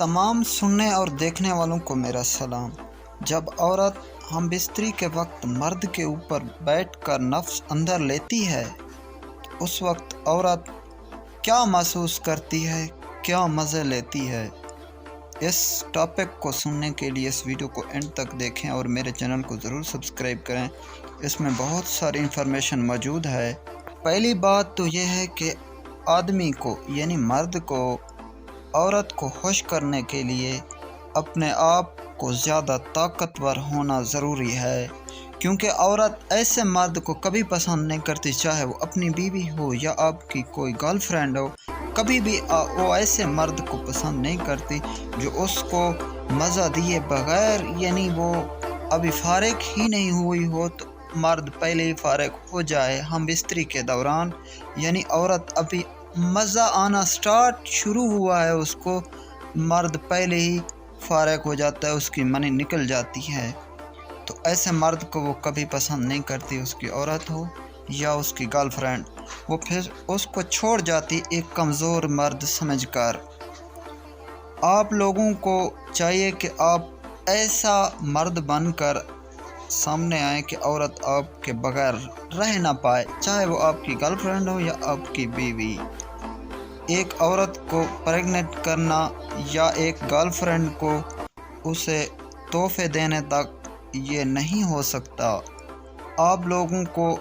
तमाम सुनने और देखने वालों को मेरा सलाम। जब औरत हम बिस्तरी के वक्त मर्द के ऊपर बैठकर नफ्स अंदर लेती है तो उस वक्त औरत क्या महसूस करती है, क्या मज़े लेती है। इस टॉपिक को सुनने के लिए इस वीडियो को एंड तक देखें और मेरे चैनल को ज़रूर सब्सक्राइब करें। इसमें बहुत सारी इन्फॉर्मेशन मौजूद है। पहली बात तो यह है कि आदमी को यानी मर्द को औरत को खुश करने के लिए अपने आप को ज़्यादा ताकतवर होना ज़रूरी है, क्योंकि औरत ऐसे मर्द को कभी पसंद नहीं करती, चाहे वो अपनी बीवी हो या आपकी कोई गर्लफ्रेंड हो। कभी भी वो ऐसे मर्द को पसंद नहीं करती जो उसको मज़ा दिए बगैर, यानी वो अभी फारिग ही नहीं हुई हो तो मर्द पहले ही फारिग हो जाए हम बिस्तरी के दौरान, यानी औरत अभी मज़ा आना स्टार्ट शुरू हुआ है उसको, मर्द पहले ही फारिग हो जाता है, उसकी मनी निकल जाती है। तो ऐसे मर्द को वो कभी पसंद नहीं करती, उसकी औरत हो या उसकी गर्लफ्रेंड, वो फिर उसको छोड़ जाती एक कमज़ोर मर्द समझकर। आप लोगों को चाहिए कि आप ऐसा मर्द बनकर सामने आए कि औरत आपके बगैर रह ना पाए, चाहे वो आपकी गर्लफ्रेंड हो या आपकी बीवी। एक औरत को प्रेग्नेंट करना या एक गर्लफ्रेंड को उसे तोहफे देने तक ये नहीं हो सकता। आप लोगों को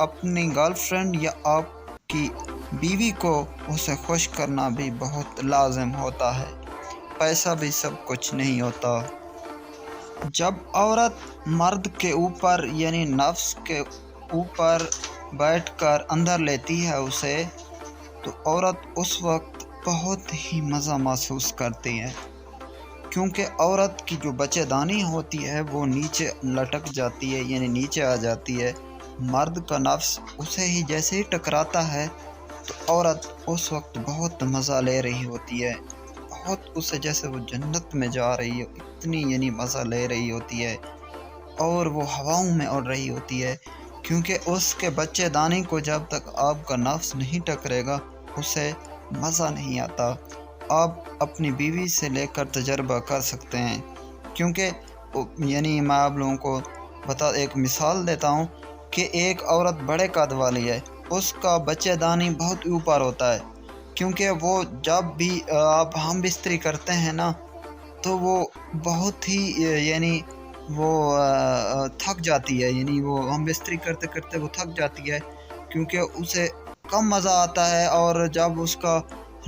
अपनी गर्लफ्रेंड या आपकी बीवी को उसे खुश करना भी बहुत लाजिम होता है, पैसा भी सब कुछ नहीं होता। जब औरत मर्द के ऊपर यानी नफ्स के ऊपर बैठकर अंदर लेती है उसे, तो औरत उस वक्त बहुत ही मज़ा महसूस करती है, क्योंकि औरत की जो बच्चेदानी होती है वो नीचे लटक जाती है, यानी नीचे आ जाती है। मर्द का नफ्स उसे ही जैसे ही टकराता है तो औरत उस वक्त बहुत मज़ा ले रही होती है, बहुत उसे जैसे वो जन्नत में जा रही है, इतनी यानी मज़ा ले रही होती है और वो हवाओं में उड़ रही होती है, क्योंकि उसके बच्चेदानी को जब तक आपका नफ्स नहीं टकरेगा उसे मज़ा नहीं आता। आप अपनी बीवी से लेकर तजर्बा कर सकते हैं, क्योंकि यानी मैं आप लोगों को एक मिसाल देता हूँ कि एक औरत बड़े कद वाली है, उसका बच्चेदानी बहुत ऊपर होता है, क्योंकि वो जब भी आप हम बिस्तरी करते हैं ना तो वो बहुत ही यानी वो थक जाती है, यानी वो हम बिस्तरी करते करते वो थक जाती है, क्योंकि उसे कम मज़ा आता है। और जब उसका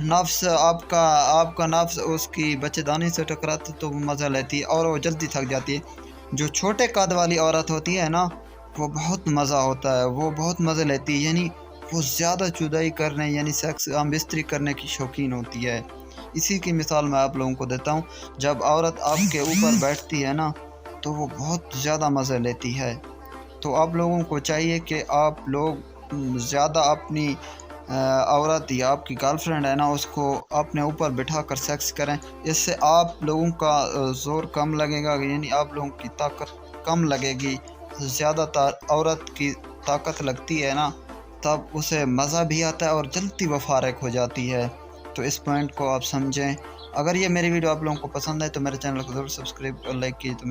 नफ्स आपका नफ्स उसकी बच्चेदानी से टकराता तो वो मज़ा लेती है और वो जल्दी थक जाती है। जो छोटे कद वाली औरत होती है ना वो बहुत मज़ा होता है, वो बहुत मज़े लेती है, यानी वो ज़्यादा जुदाई करने यानी सेक्स हम बिस्तरी करने की शौकीन होती है। इसी की मिसाल मैं आप लोगों को देता हूँ। जब औरत आपके ऊपर बैठती है ना तो वो बहुत ज़्यादा मज़े लेती है। तो आप लोगों को चाहिए कि आप लोग ज़्यादा अपनी औरत या आपकी गर्लफ्रेंड है ना उसको अपने ऊपर बिठा कर सेक्स करें, इससे आप लोगों का ज़ोर कम लगेगा, यानी आप लोगों की ताकत कम लगेगी। ज़्यादातर औरत की ताकत लगती है ना तब उसे मज़ा भी आता है और जल्दी वो फारिग हो जाती है। तो इस पॉइंट को आप समझें। अगर ये मेरी वीडियो आप लोगों को पसंद है तो मेरे चैनल को ज़रूर सब्सक्राइब और लाइक कीजिए।